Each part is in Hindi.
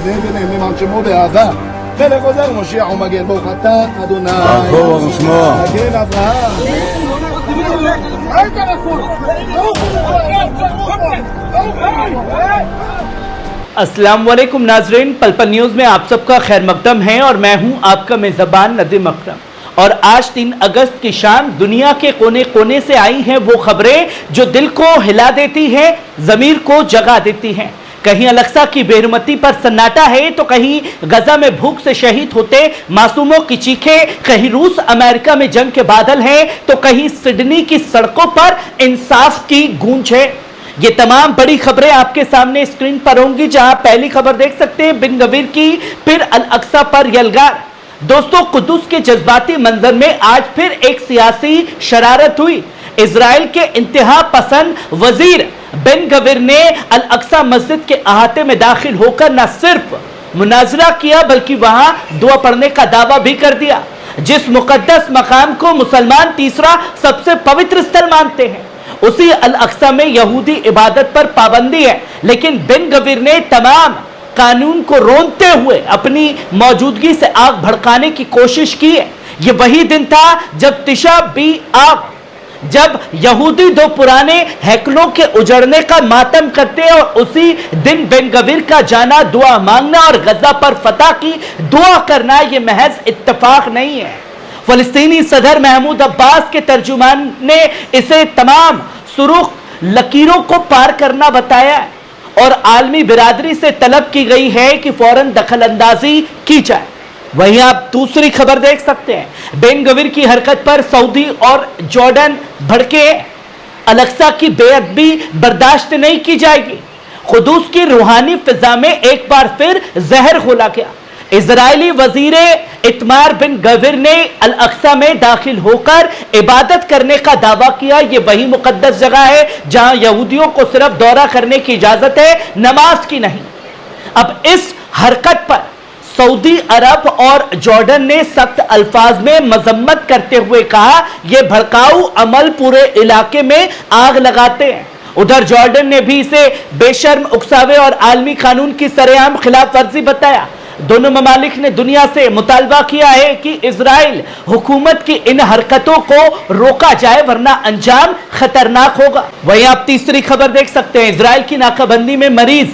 זה ונאמר שמו באהבה. מלך עוזר מושיע ומגן ברוך אתה אדוני. ברוך שמו. מגן אברהם. अस्सलाम वालेकुम नाजरीन, पल न्यूज़ में आप सबका खैर मकदम है और मैं हूं आपका मेज़बान नदीम अकरम। और आज 3 अगस्त की शाम दुनिया के कोने कोने से आई हैं वो खबरें जो दिल को हिला देती हैं, ज़मीर को जगा देती हैं। कहीं अलक्सा की बेरुमती पर सन्नाटा है तो कहीं गजा में भूख से शहीद होते मासूमों की चीखें, कहीं रूस अमेरिका में जंग के बादल हैं तो कहीं सिडनी की सड़कों पर इंसाफ की गूंज है। ये तमाम बड़ी खबरें आपके सामने स्क्रीन पर होंगी, जहां पहली खबर देख सकते हैं बिन गवीर की, फिर अल अक्सा पर यलगार। दोस्तों, कुद्दूस के जज्बाती मंजर में आज फिर एक सियासी शरारत हुई। इजराइल के इंतहा पसंद वजीर बिन गवीर ने अल अक्सा मस्जिद के अहाते में दाखिल होकर न सिर्फ मुनाजरा किया बल्कि वहां दुआ पढ़ने का दावा भी कर दिया। जिस मुकद्दस मकाम को मुसलमान तीसरा सबसे पवित्र स्थल मानते हैं, उसी अल अक्सा में यहूदी इबादत पर पाबंदी है, लेकिन बिन गवीर ने तमाम कानून को रोंदते हुए अपनी मौजूदगी से आग भड़काने की कोशिश की है। यह वही दिन था जब तिशा बी आग, जब यहूदी 2 पुराने हैकलों के उजड़ने का मातम करते हैं और उसी दिन बिन गवीर का जाना, दुआ मांगना और गजा पर फतह की दुआ करना यह महज इत्तेफाक नहीं है। फलस्तीनी सदर महमूद अब्बास के तर्जुमान ने इसे तमाम सुरुख लकीरों को पार करना बताया और आलमी बिरादरी से तलब की गई है कि फौरन दखल अंदाजी की जाए। वहीं आप दूसरी खबर देख सकते हैं, बिन गवीर की हरकत पर सऊदी और जॉर्डन भड़के। अलक्सा की बेअदबी बर्दाश्त नहीं की जाएगी। कुद्दूस की रूहानी फिजा में एक बार फिर जहर घोला गया। इजरायली वजीर इतमार बिन गवीर ने अल अक्सा में दाखिल होकर इबादत करने का दावा किया। यह वही मुकद्दस जगह है जहां यहूदियों को सिर्फ दौरा करने की इजाजत है, नमाज की नहीं। अब इस हरकत पर सऊदी अरब और जॉर्डन ने सख्त अल्फाज में मजम्मत करते हुए कहा, यह भड़काऊ अमल पूरे इलाके में आग लगाते हैं। उधर जॉर्डन ने भी इसे बेशर्म, उकसावे और आलमी कानून की सरेआम खिलाफ वर्जी बताया। दोनों ममालिक ने दुनिया से मुतालबा किया है कि इजराइल हुकूमत की इन हरकतों को रोका जाए, वरना अंजाम खतरनाक होगा। वहीं आप तीसरी खबर देख सकते हैं, इजराइल की नाकाबंदी में मरीज।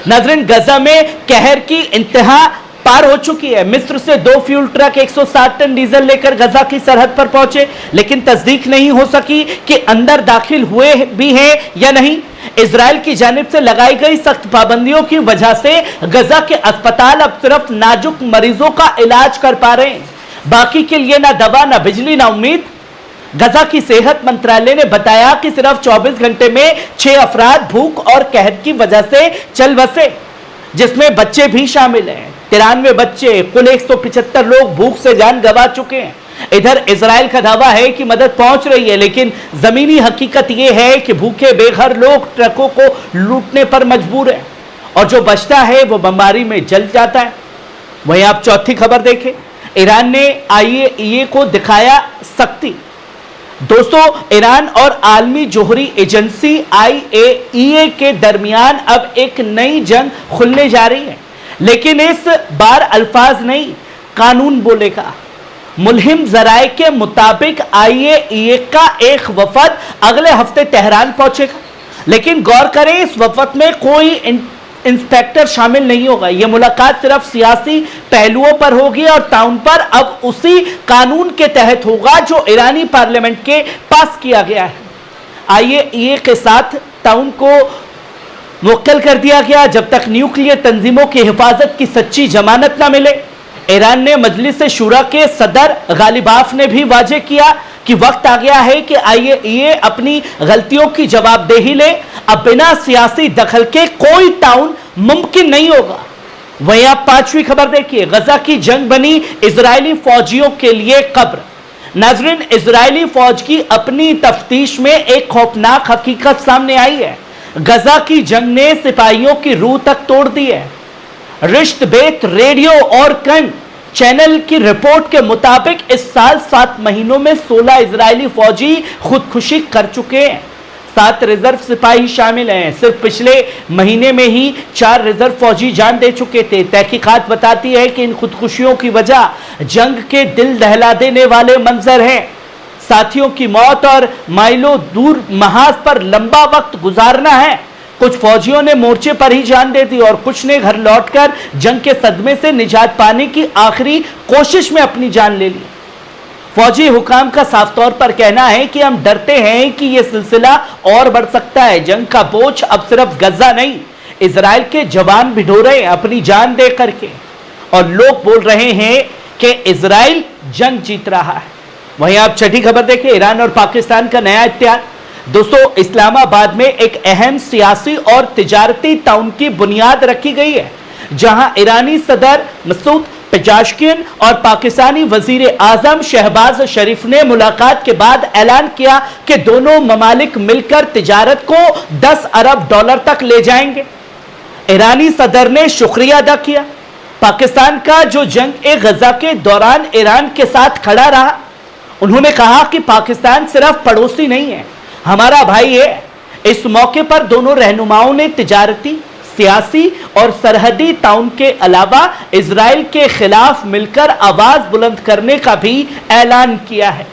नाज़रीन, गजा में कहर की इंतहा पार हो चुकी है। मिस्र से 2 फ्यूल ट्रक 160 टन डीजल लेकर गजा की सरहद पर पहुंचे, लेकिन तस्दीक नहीं हो सकी कि अंदर दाखिल हुए भी हैं या नहीं। इजराइल की जानिब से लगाई गई सख्त पाबंदियों की वजह से गजा के अस्पताल अब सिर्फ नाजुक मरीजों का इलाज कर पा रहे हैं, बाकी के लिए ना दवा, ना बिजली, ना उम्मीद। गजा की सेहत मंत्रालय ने बताया कि सिर्फ 24 घंटे में 6 अफराद भूख और कहत की वजह से चल बसे, जिसमें बच्चे भी शामिल हैं। 93 बच्चे, कुल 175 लोग भूख से जान गंवा चुके हैं। इधर इजराइल का दावा है कि मदद पहुंच रही है, लेकिन जमीनी हकीकत यह है कि भूखे बेघर लोग ट्रकों को लूटने पर मजबूर हैं और जो बचता है वो बमबारी में जल जाता है। वहीं आप चौथी खबर देखें, ईरान ने IAEA को दिखाया सख्ती। दोस्तों, ईरान और आलमी जोहरी एजेंसी IAEA के दरमियान अब एक नई जंग खुलने जा रही है, लेकिन इस बार अल्फाज नहीं, कानून बोलेगा। मुल्हिम जराए के मुताबिक IAEA का एक वफद अगले हफ्ते तेहरान पहुंचेगा, लेकिन गौर करें इस वफद में कोई इंस्पेक्टर शामिल नहीं होगा। यह मुलाकात सिर्फ सियासी पहलुओं पर होगी और ताउन पर अब उसी कानून के तहत होगा जो ईरानी पार्लियामेंट के पास किया गया है। IAEA के साथ ताउन को मुवक्किल कर दिया गया जब तक न्यूक्लियर तंजीमों की हिफाजत की सच्ची जमानत ना मिले। ईरान ने मजलिस शूरा के सदर गालिबाफ ने भी वाजे किया कि वक्त आ गया है कि IAEA अपनी गलतियों की जवाबदेही ले। अब बिना सियासी दखल के कोई ताउन मुमकिन नहीं होगा। वहीं आप 5वीं खबर देखिए, गजा की जंग बनी इजरायली फौजियों के लिए कब्र। नाजरीन, इजरायली फौज की अपनी तफ्तीश में एक खौफनाक हकीकत सामने आई है। गजा की जंग ने सिपाहियों की रूह तक तोड़ दी है। रिश्त बेत रेडियो और कन चैनल की रिपोर्ट के मुताबिक इस साल 7 महीनों में 16 इजरायली फौजी खुदकुशी कर चुके हैं। 7 रिजर्व सिपाही शामिल हैं। सिर्फ पिछले महीने में ही 4 रिजर्व फौजी जान दे चुके थे। तहकीकात बताती है कि इन खुदकुशियों की वजह जंग के दिल दहला देने वाले मंजर हैं। साथियों की मौत और माइलों दूर महाज पर लंबा वक्त गुजारना है। कुछ फौजियों ने मोर्चे पर ही जान दे दी और कुछ ने घर लौटकर जंग के सदमे से निजात पाने की आखिरी कोशिश में अपनी जान ले ली। फौजी हुकाम का साफ तौर पर कहना है कि हम डरते हैं कि यह सिलसिला और बढ़ सकता है। जंग का बोझ अब सिर्फ गजा नहीं, इजराइल के जवान भी ढो रहे हैं अपनी जान दे करके, और लोग बोल रहे हैं कि इजराइल जंग जीत रहा है। वहीं आप छठी खबर देखें, ईरान और पाकिस्तान का नया इत्तेहाद। दोस्तों, इस्लामाबाद में एक अहम सियासी और तिजारती ताउन की बुनियाद रखी गई है, जहां ईरानी सदर मसूद पेजाशकिन और पाकिस्तानी वजीर आजम शहबाज शरीफ ने मुलाकात के बाद ऐलान किया कि दोनों ममालिक मिलकर तिजारत को 10 अरब डॉलर तक ले जाएंगे। ईरानी सदर ने शुक्रिया अदा किया पाकिस्तान का, जो जंग ए गजा के दौरान ईरान के साथ खड़ा रहा। उन्होंने कहा कि पाकिस्तान सिर्फ पड़ोसी नहीं है, हमारा भाई है। इस मौके पर दोनों रहनुमाओं ने तिजारती, सियासी और सरहदी ताउन के अलावा इजराइल के खिलाफ मिलकर आवाज बुलंद करने का भी ऐलान किया है।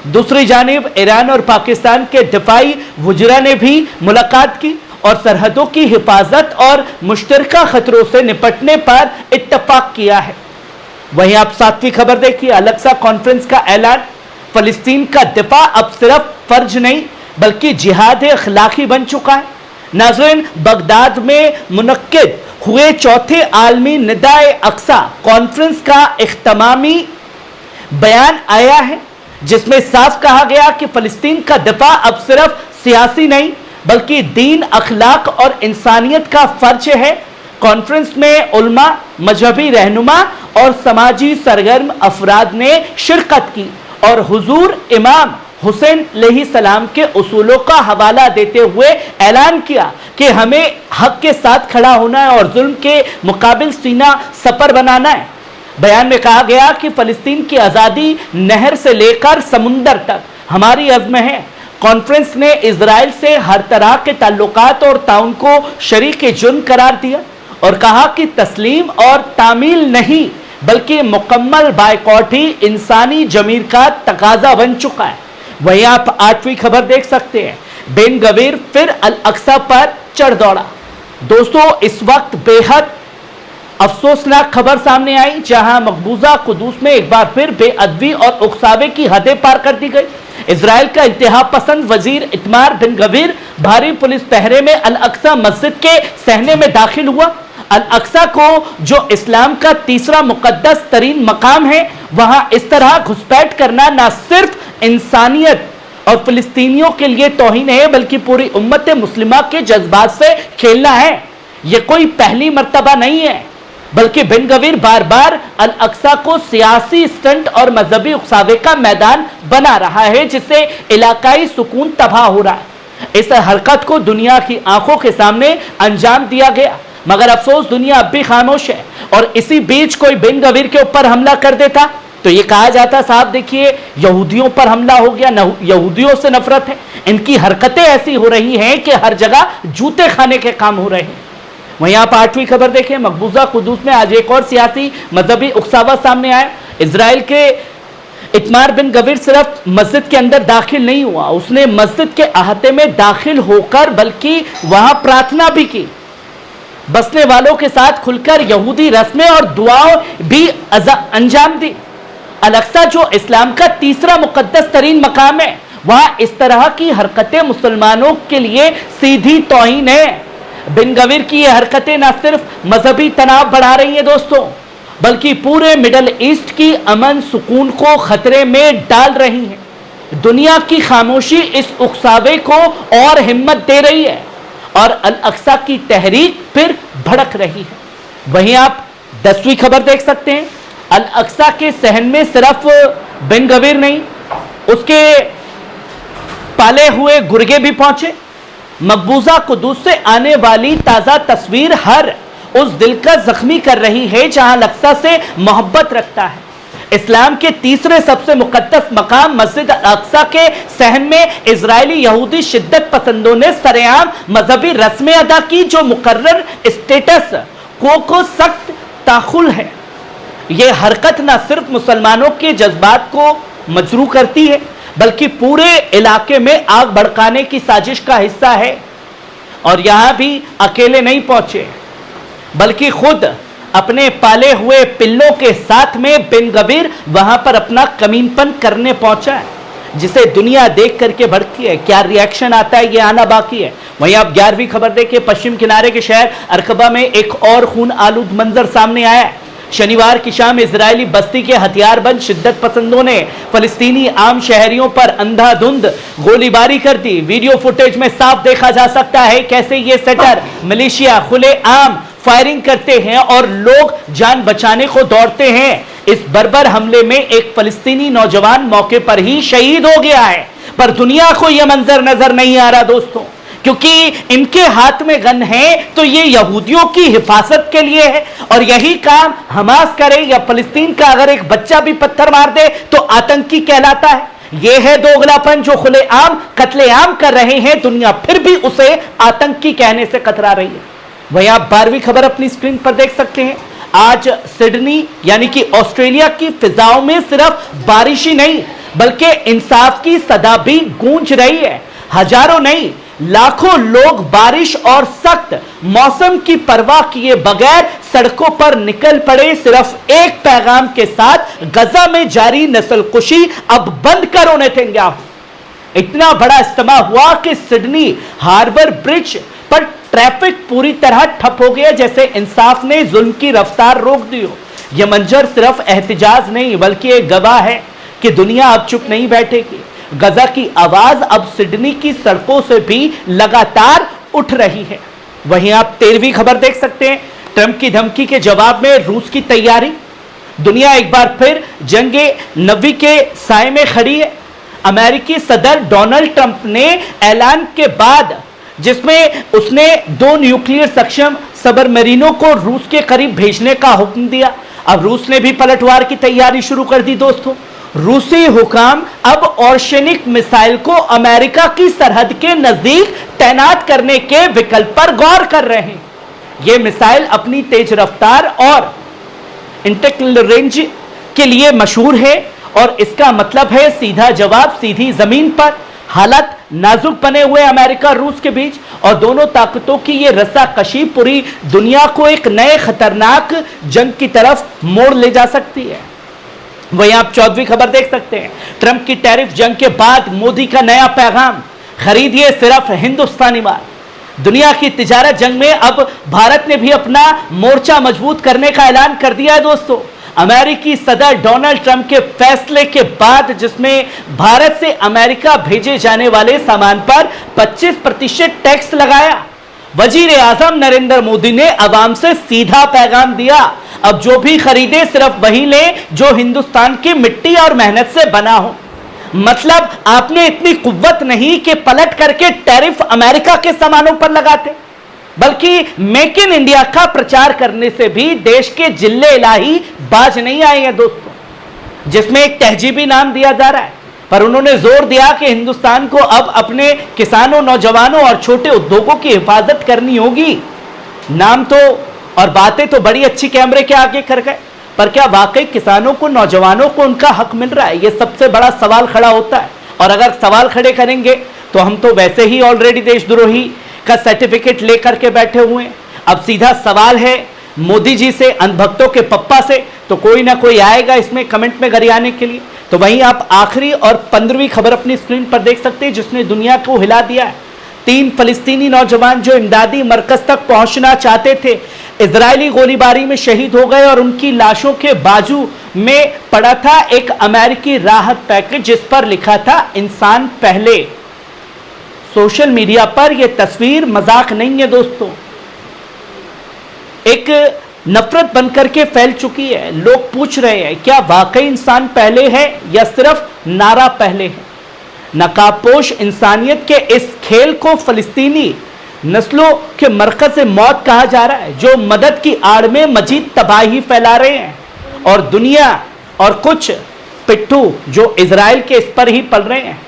दूसरी जानिब ईरान और पाकिस्तान के दिफाई वुजरा ने भी मुलाकात की और सरहदों की हिफाजत और मुश्तरका खतरों से निपटने पर इत्तफाक किया है। वहीं आप 7वीं खबर देखिए, अल-अक्सा कॉन्फ्रेंस का ऐलान। फलस्तीन का दिफा अब सिर्फ फर्ज नहीं बल्कि जिहाद अखलाकी बन चुका है। नाज़रीन, बगदाद में मुनक्किद हुए चौथे आलमी निदाए अक्सा कॉन्फ्रेंस का इख्तितामी बयान आया है, जिसमें साफ कहा गया कि फलस्तीन का दिफा अब सिर्फ सियासी नहीं बल्कि दीन, अखलाक और इंसानियत का फर्ज है। कॉन्फ्रेंस में उलमा, मजहबी रहनुमा और समाजी सरगर्म अफराद ने शिरकत की और हुजूर इमाम हुसैन अलैहिस्सलाम के उसूलों का हवाला देते हुए ऐलान किया कि हमें हक के साथ खड़ा होना है और जुल्म के मुकाबिल सीना सपर बनाना है। बयान में कहा गया कि फलस्तीन की आज़ादी नहर से लेकर समुंदर तक हमारी अज़्म है। कॉन्फ्रेंस ने इजराइल से हर तरह के ताल्लुकात और ताउन को शरीक जुर्म करार दिया और कहा कि तस्लीम और तामील नहीं बल्कि मुकम्मल बायकॉट ही इंसानी जमीर का तकाजा बन चुका है। वहीं आप 8वीं खबर देख सकते हैं, बेन गवीर फिर अल-अक्सा पर चढ़ दौड़ा। दोस्तों, इस वक्त बेहद अफसोसनाक खबर सामने आई, जहां मकबूजा कुदूस में एक बार फिर बेअदबी और उकसावे की हदें पार कर दी गई। इजराइल का इंतहा पसंद वजीर इतमार बिन गवीर भारी पुलिस पहरे में अल-अक्सा मस्जिद के सहने में दाखिल हुआ। अल-अक्सा को, जो इस्लाम का तीसरा मुकद्दस तरीन मकाम है, वहां इस तरह घुसपैठ करना न सिर्फ इंसानियत और फिलिस्तीनियों के लिए तौहीन है बल्कि पूरी उम्मत मुस्लिमा के जज्बात से खेलना है। यह कोई पहली मर्तबा नहीं है बल्कि बिन गवीर बार बार अल-अक्सा को सियासी स्टंट और मजहबी उकसावे का मैदान बना रहा है, जिससे इलाकाई सुकून तबाह हो रहा है। इस हरकत को दुनिया की आंखों के सामने अंजाम दिया गया, मगर अफसोस दुनिया अब भी खामोश है। और इसी बीच कोई बिन गवीर के ऊपर हमला कर देता तो ये कहा जाता, साहब देखिए यहूदियों पर हमला हो गया, यहूदियों से नफरत है। इनकी हरकतें ऐसी हो रही हैं कि हर जगह जूते खाने के काम हो रहे हैं। वहीं आप 8वीं खबर देखें, मकबूजा कुदूस में आज एक और सियासी मजहबी उकसावा सामने आया। इजराइल के इतमार बिन गवीर सिर्फ मस्जिद के अंदर दाखिल नहीं हुआ, उसने मस्जिद के अहाते में दाखिल होकर बल्कि वहां प्रार्थना भी की। बसने वालों के साथ खुलकर यहूदी रस्में और दुआओं भी अंजाम दी। अल-अक्सा, जो इस्लाम का तीसरा मुकद्दस तरीन मकाम है, वहां इस तरह की हरकतें मुसलमानों के लिए सीधी तौहीन है। बिन गवीर की ये हरकतें न सिर्फ मजहबी तनाव बढ़ा रही हैं दोस्तों, बल्कि पूरे मिडल ईस्ट की अमन सुकून को खतरे में डाल रही हैं। दुनिया की खामोशी इस उकसावे को और हिम्मत दे रही है और अल-अक्सा की तहरीक फिर भड़क रही है। वहीं आप 10वीं खबर देख सकते हैं, अल-अक्सा के सहन में सिर्फ बिन गवीर नहीं, उसके पाले हुए गुर्गे भी पहुंचे। मकबूजा कुदूस से आने वाली ताज़ा तस्वीर हर उस दिल का जख्मी कर रही है जहां अल-अक्सा से मोहब्बत रखता है। इस्लाम के तीसरे सबसे मुकद्दस मकाम मस्जिद अल-अक्सा के सहन में इजरायली यहूदी शिद्दत पसंदों ने सरेआम मजहबी रस्में अदा की, जो मुकर्रर स्टेटस को सख्त ताखुल है। यह हरकत न सिर्फ मुसलमानों के जज्बात को मजरू करती है, बल्कि पूरे इलाके में आग भड़काने की साजिश का हिस्सा है। और यहां भी अकेले नहीं पहुंचे, बल्कि खुद अपने पाले हुए पिल्लों के साथ में बिन गबीर वहां पर अपना कमीनपन करने पहुंचा है, जिसे दुनिया देख करके भड़की है। क्या रिएक्शन आता है, यह आना बाकी है। वहीं आप 11वीं खबर देखिए, पश्चिम किनारे के शहर अरकबा में एक और खून आलूद मंजर सामने आया है। शनिवार की शाम इजरायली बस्ती के हथियारबंद शिद्दत पसंदों ने फलस्तीनी आम शहरियों पर अंधाधुंध गोलीबारी कर दी। वीडियो फुटेज में साफ देखा जा सकता है कैसे ये सेटर मिलिशिया खुले आम फायरिंग करते हैं और लोग जान बचाने को दौड़ते हैं। इस बर्बर हमले में एक फलस्तीनी नौजवान मौके पर ही शहीद हो गया है, पर दुनिया को यह मंजर नजर नहीं आ रहा दोस्तों, क्योंकि इनके हाथ में गन है तो ये यहूदियों की हिफाजत के लिए है। और यही काम हमास करे या फलस्तीन का अगर एक बच्चा भी पत्थर मार दे तो आतंकी कहलाता है। यह है दोगलापन जो खुलेआम कत्लेआम कर रहे हैं, दुनिया फिर भी उसे आतंकी कहने से कतरा रही है। वहीं आप 12वीं खबर अपनी स्क्रीन पर देख सकते हैं। आज सिडनी यानी कि ऑस्ट्रेलिया की फिजाओं में सिर्फ बारिश ही नहीं, बल्कि इंसाफ की सदा भी गूंज रही है। हजारों नहीं, लाखों लोग बारिश और सख्त मौसम की परवाह किए बगैर सड़कों पर निकल पड़े, सिर्फ एक पैगाम के साथ, गजा में जारी नस्लकुशी अब बंद करो नेतन्याहू। इतना बड़ा इज्तिमा हुआ कि सिडनी हार्बर ब्रिज पर ट्रैफिक पूरी तरह ठप हो गया, जैसे इंसाफ ने जुल्म की रफ्तार रोक दी हो। यह मंजर सिर्फ एहतिजाज नहीं, बल्कि एक गवाह है कि दुनिया अब चुप नहीं बैठेगी। गजा की आवाज अब सिडनी की सड़कों से भी लगातार उठ रही है। वहीं आप 13वीं खबर देख सकते हैं। ट्रंप की धमकी के जवाब में रूस की तैयारी। दुनिया एक बार फिर जंगे नवी के साए में खड़ी है। अमेरिकी सदर डोनाल्ड ट्रंप ने ऐलान के बाद, जिसमें उसने 2 न्यूक्लियर सक्षम सबमरीनों को रूस के करीब भेजने का हुक्म दिया। अब रूस ने भी पलटवार की तैयारी शुरू कर दी दोस्तों। रूसी हुकाम अब ऑर्शेनिक मिसाइल को अमेरिका की सरहद के नजदीक तैनात करने के विकल्प पर गौर कर रहे हैं। यह मिसाइल अपनी तेज रफ्तार और इंटेक्ल रेंज के लिए मशहूर है, और इसका मतलब है सीधा जवाब सीधी जमीन पर। हालात नाजुक बने हुए अमेरिका रूस के बीच, और दोनों ताकतों की यह रस्साकशी पूरी दुनिया को एक नए खतरनाक जंग की तरफ मोड़ ले जा सकती है। वहीं आप 14वीं खबर देख सकते हैं। ट्रंप की टैरिफ जंग के बाद मोदी का नया पैगाम, खरीदिए सिर्फ हिंदुस्तानी माल। दुनिया की तिजारत जंग में अब भारत ने भी अपना मोर्चा मजबूत करने का ऐलान कर दिया है दोस्तों। अमेरिकी सदर डोनाल्ड ट्रंप के फैसले के बाद, जिसमें भारत से अमेरिका भेजे जाने वाले सामान पर 25% टैक्स लगाया, वजीर आजम नरेंद्र मोदी ने अवाम से सीधा पैगाम दिया, अब जो भी खरीदे सिर्फ वही ले जो हिंदुस्तान की मिट्टी और मेहनत से बना हो। मतलब आपने इतनी कुव्वत नहीं कि पलट करके टैरिफ अमेरिका के सामानों पर लगाते, बल्कि मेक इन इंडिया का प्रचार करने से भी देश के जिले इलाही बाज नहीं आए हैं दोस्तों, जिसमें एक तहजीबी नाम दिया जा रहा है। पर उन्होंने जोर दिया कि हिंदुस्तान को अब अपने किसानों, नौजवानों और छोटे उद्योगों की हिफाजत करनी होगी। नाम तो और बातें तो बड़ी अच्छी कैमरे के आगे कर गए, पर क्या वाकई किसानों को, नौजवानों को उनका हक मिल रहा है? यह सबसे बड़ा सवाल खड़ा होता है। और अगर सवाल खड़े करेंगे तो हम तो वैसे ही ऑलरेडी देशद्रोही का सर्टिफिकेट लेकर के बैठे हुए हैं। अब सीधा सवाल है मोदी जी से, अंधभक्तों के पप्पा से, तो कोई ना कोई आएगा इसमें कमेंट में गरियाने के लिए। तो वहीं आप आखिरी और 15वीं खबर अपनी स्क्रीन पर देख सकते हैं, जिसने दुनिया को हिला दिया है। 3 फलस्तीनी नौजवान जो इमदादी मरकज तक पहुंचना चाहते थे, इजरायली गोलीबारी में शहीद हो गए, और उनकी लाशों के बाजू में पड़ा था एक अमेरिकी राहत पैकेज, जिस पर लिखा था इंसान पहले। सोशल मीडिया पर यह तस्वीर मजाक नहीं है दोस्तों, एक नफरत बनकर के फैल चुकी है। लोग पूछ रहे हैं क्या वाकई इंसान पहले है या सिर्फ नारा पहले है। नकाबपोश इंसानियत के इस खेल को फलस्तीनी नस्लों के मरकज से मौत कहा जा रहा है, जो मदद की आड़ में मजीद तबाही फैला रहे हैं। और दुनिया और कुछ पिट्ठू जो इजराइल के इस पर ही पल रहे हैं,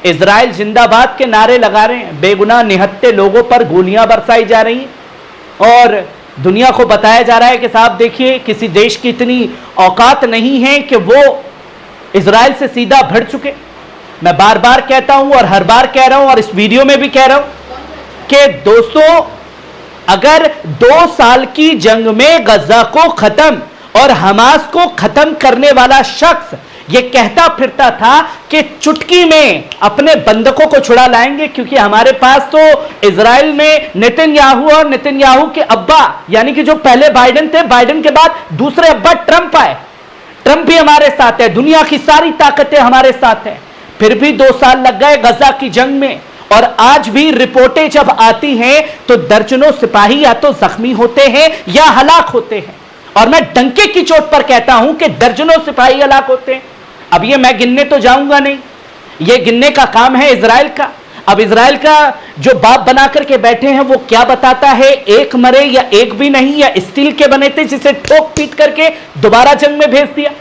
इजराइल जिंदाबाद के नारे लगा रहे हैं, बेगुनाह निहत्थे लोगों पर गोलियां बरसाई जा रही हैं और दुनिया को बताया जा रहा है कि साहब देखिए किसी देश की इतनी औकात नहीं है कि वो इजराइल से सीधा भिड़ चुके। मैं बार बार कहता हूं और हर बार कह रहा हूं और इस वीडियो में भी कह रहा हूं कि दोस्तों, अगर 2 साल की जंग में गजा को खत्म और हमास को खत्म करने वाला शख्स ये कहता फिरता था कि चुटकी में अपने बंधकों को छुड़ा लाएंगे, क्योंकि हमारे पास तो इजराइल में नेतन्याहू और नेतन्याहू के अब्बा यानी कि जो पहले बाइडेन थे, बाइडेन के बाद दूसरे अब्बा ट्रंप आए, ट्रंप भी हमारे साथ है, दुनिया की सारी ताकतें हमारे साथ हैं। फिर भी 2 साल लग गए गजा की जंग में और आज भी रिपोर्टें जब आती हैं तो दर्जनों सिपाही या तो जख्मी होते हैं या हलाक होते हैं, और मैं डंके की चोट पर कहता हूं कि दर्जनों सिपाही हलाक होते हैं। अब ये मैं गिनने तो जाऊंगा नहीं, ये गिनने का काम है इजराइल का। अब इजराइल का जो बाप बना करके बैठे हैं वो क्या बताता है, एक मरे या एक भी नहीं, या स्टील के बने थे जिसे ठोक पीट करके दोबारा जंग में भेज दिया।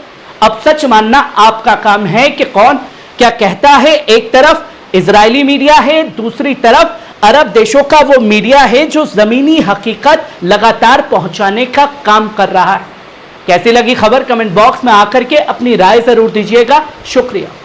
अब सच मानना आपका काम है कि कौन क्या कहता है। एक तरफ इजरायली मीडिया है, दूसरी तरफ अरब देशों का वो मीडिया है जो जमीनी हकीकत लगातार पहुंचाने का काम कर रहा है। कैसी लगी खबर कमेंट बॉक्स में आकर के अपनी राय जरूर दीजिएगा। शुक्रिया।